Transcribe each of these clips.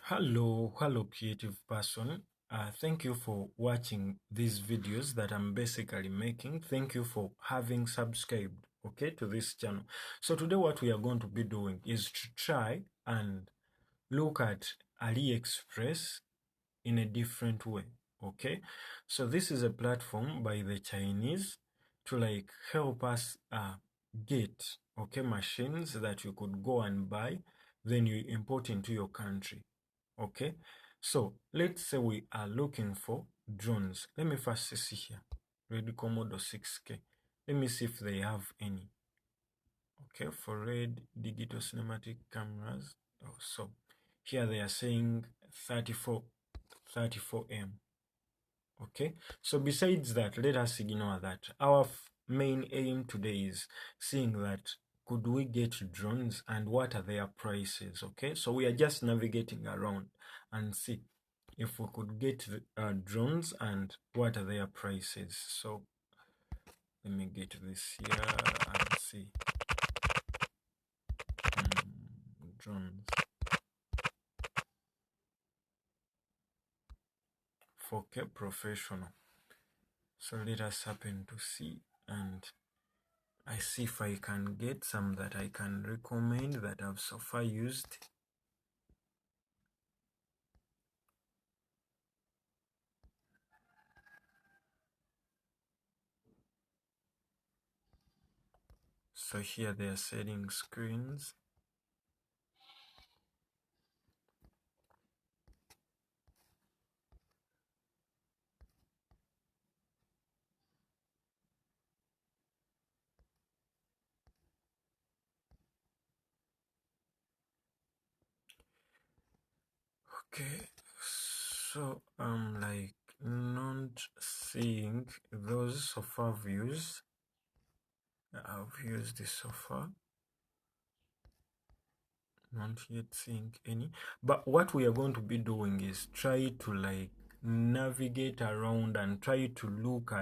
Hello creative person. Thank you for watching these videos that I'm basically making. Thank you for having subscribed, to this channel. So today what we are going to be doing is to try and look at Aliexpress in a different way, So this is a platform by the Chinese to help us get, machines that you could go and buy, then you import into your country. Okay, so let's say we are looking for drones. Let me first see here, Red Komodo 6K. Let me see if they have any. Okay, for red digital cinematic cameras. Oh, so here they are saying 34M. Okay, so besides that, let us ignore that. Our main aim today is seeing that could we get drones and what are their prices. Okay, so we are just navigating around and see if we could get drones and what are their prices. So let me get this here and see. Drones 4K professional. So let us happen to see, and I see if I can get some that I can recommend that I've so far used. So here they are selling screens. Okay, so I'm not seeing those so far views. I've used this so far. Not yet seeing any. But what we are going to be doing is try to navigate around and try to look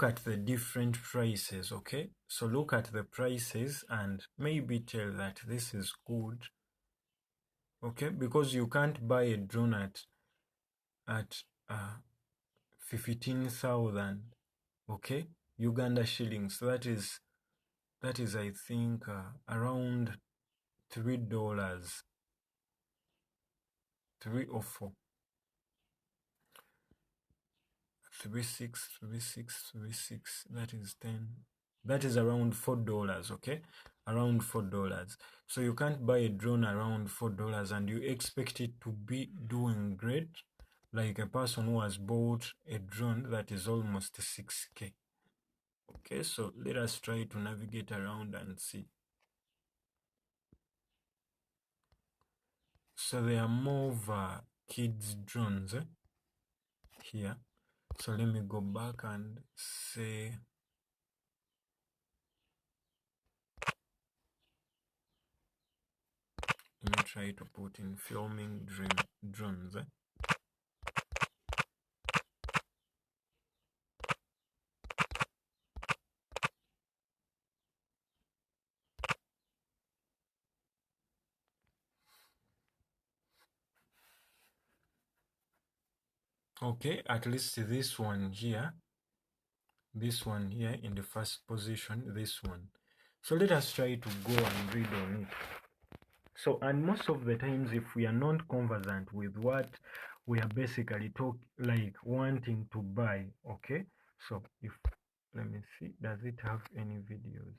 at the different prices. Okay, so look at the prices and maybe tell that this is good. Okay, because you can't buy a drone at 15,000, okay, Uganda shillings. That is I think around $3, 3 or 4, 36, that is 10, that is around $4, okay, around $4. So you can't buy a drone around $4 and you expect it to be doing great like a person who has bought a drone that is almost 6K. Okay, so let us try to navigate around and see. So there are more of kids drones here. So let me go back and say, let me try to put in filming drones. Okay, at least this one here in the first position, this one. So let us try to go and read on it. So, and most of the times if we are not conversant with what we are basically wanting to buy, okay, so if, let me see, does it have any videos?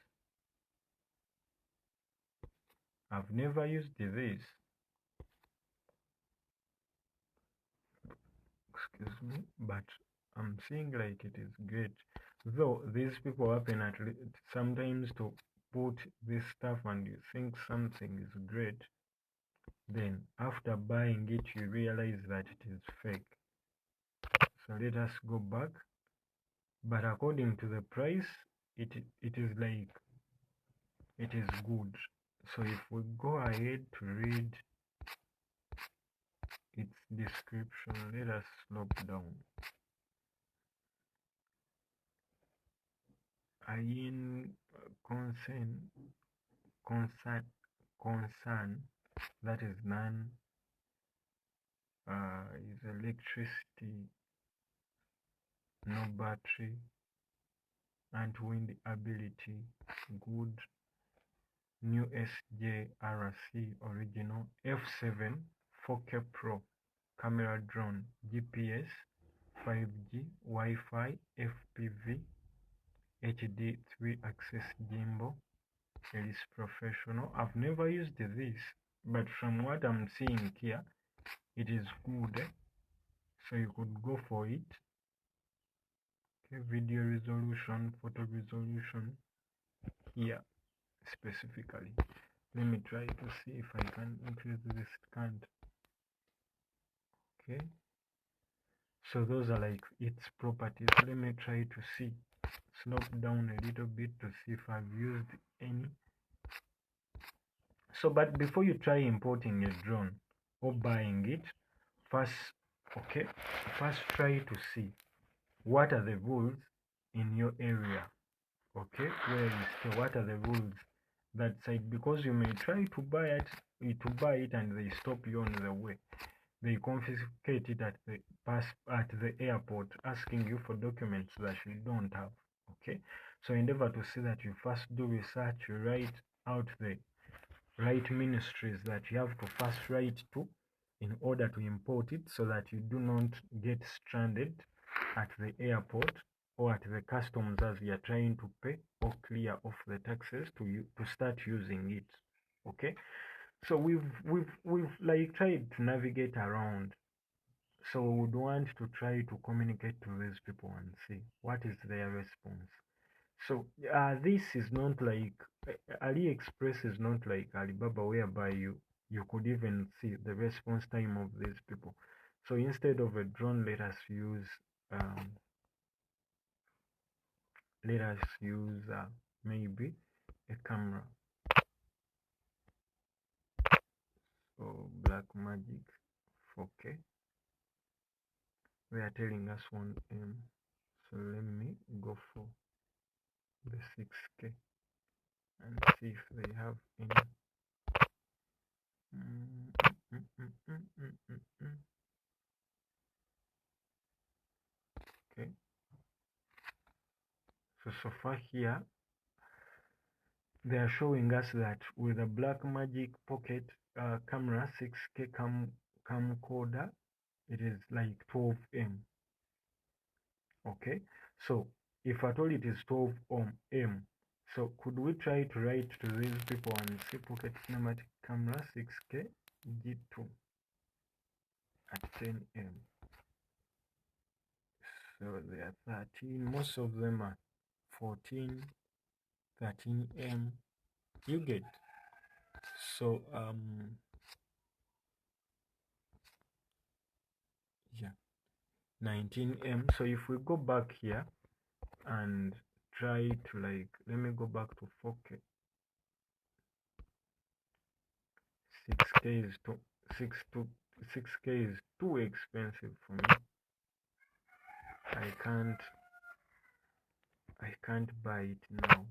I've never used this, excuse me, but I'm seeing like it is great, though these people happen at least sometimes to put this stuff and you think something is great, then after buying it you realize that it is fake. So let us go back, but according to the price, it is like it is good. So if we go ahead to read its description, let us slope down. In concern, that is none. is electricity, no battery, anti-wind ability, good, new SJRC original, F7, 4K Pro, camera drone, GPS, 5G, Wi-Fi, FPV, HD 3-axis gimbal. It is professional. I've never used this, but from what I'm seeing here, it is good. So you could go for it. Okay, video resolution, photo resolution here specifically. Let me try to see if I can increase this. Can't. Okay, so those are like its properties. Let me try to see, slope down a little bit to see if I've used any. So but before you try importing a drone or buying it, first try to see what are the rules in your area. Okay, where you stay, what are the rules that side, because you may try to buy it and they stop you on the way. They confiscate it at the airport, asking you for documents that you don't have. Okay, so endeavor to see that you first do research, you write out the right ministries that you have to first write to in order to import it, so that you do not get stranded at the airport or at the customs as you are trying to pay or clear off the taxes to start using it. Okay, so we've like tried to navigate around. So we would want to try to communicate to these people and see what is their response. So this is not like Aliexpress is not like Alibaba, whereby you could even see the response time of these people. So instead of a drone, let us use maybe a camera. So Blackmagic 4K. They are telling us 1M. So let me go for the 6K and see if they have any. Okay, so far here they are showing us that with a Blackmagic Pocket camera 6K camcorder, it is like 12M. Okay, so if at all it is 12M, so could we try to write to these people and see Pocket cinematic camera 6K G2 at 10M? So they are 13, most of them are 14, 13M, you get. So yeah, 19M. So if we go back here and try to like, let me go back to 4K. 6K is too expensive for me. I can't buy it now.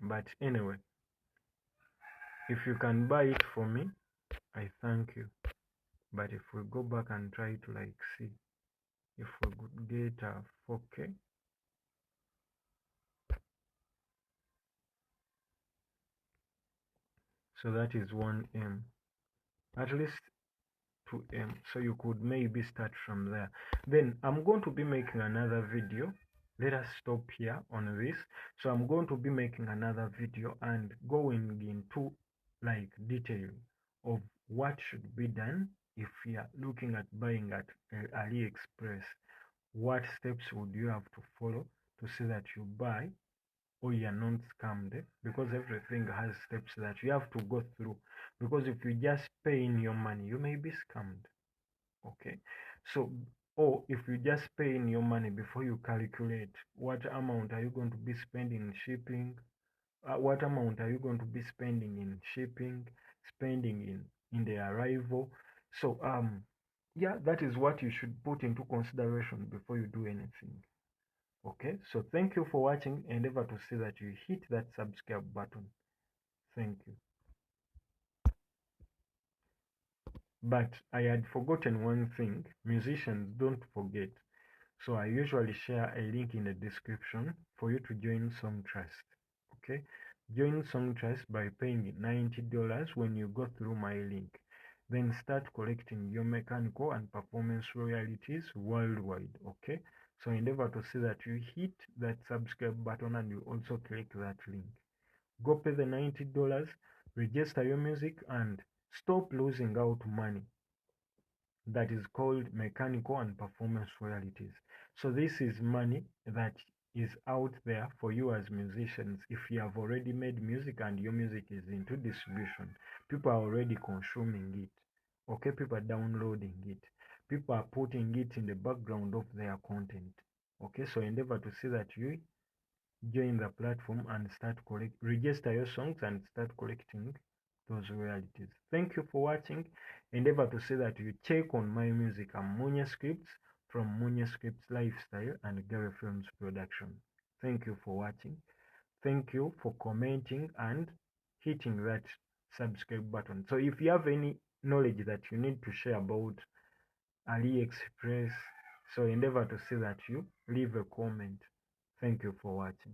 But anyway, if you can buy it for me, I thank you. But if we go back and try to like see if we could get a 4K, so that is 1M, at least 2M. So you could maybe start from there. Then I'm going to be making another video. Let us stop here on this. So I'm going to be making another video and going into like detail of what should be done if you are looking at buying at Aliexpress. What steps would you have to follow to see that you buy or you are not scammed? Because everything has steps that you have to go through, because if you just pay in your money, you may be scammed. Okay, so, or if you just pay in your money before you calculate what amount are you going to be spending in shipping, what amount are you going to be spending in shipping, spending in the arrival. So yeah, that is what you should put into consideration before you do anything. Okay, so thank you for watching. Endeavor to see that you hit that subscribe button. Thank you. But I had forgotten one thing. Musicians, don't forget. So I usually share a link in the description for you to join Songtrust. Okay? Join Songtrust by paying $90 when you go through my link. Then start collecting your mechanical and performance royalties worldwide. Okay? So endeavor to see that you hit that subscribe button and you also click that link. Go pay the $90, register your music, and stop losing out money. That is called mechanical and performance royalties. So this is money that is out there for you as musicians. If you have already made music and your music is into distribution, people are already consuming it. Okay, people are downloading it. People are putting it in the background of their content. Okay, so endeavor to see that you join the platform and register your songs and start collecting those royalties. Thank you for watching. Endeavor to say that you check on my music. I'm Munya Scripts from Munya Scripts Lifestyle and Gary Films Production. Thank you for watching. Thank you for commenting and hitting that subscribe button. So if you have any knowledge that you need to share about Aliexpress, so endeavor to say that you leave a comment. Thank you for watching.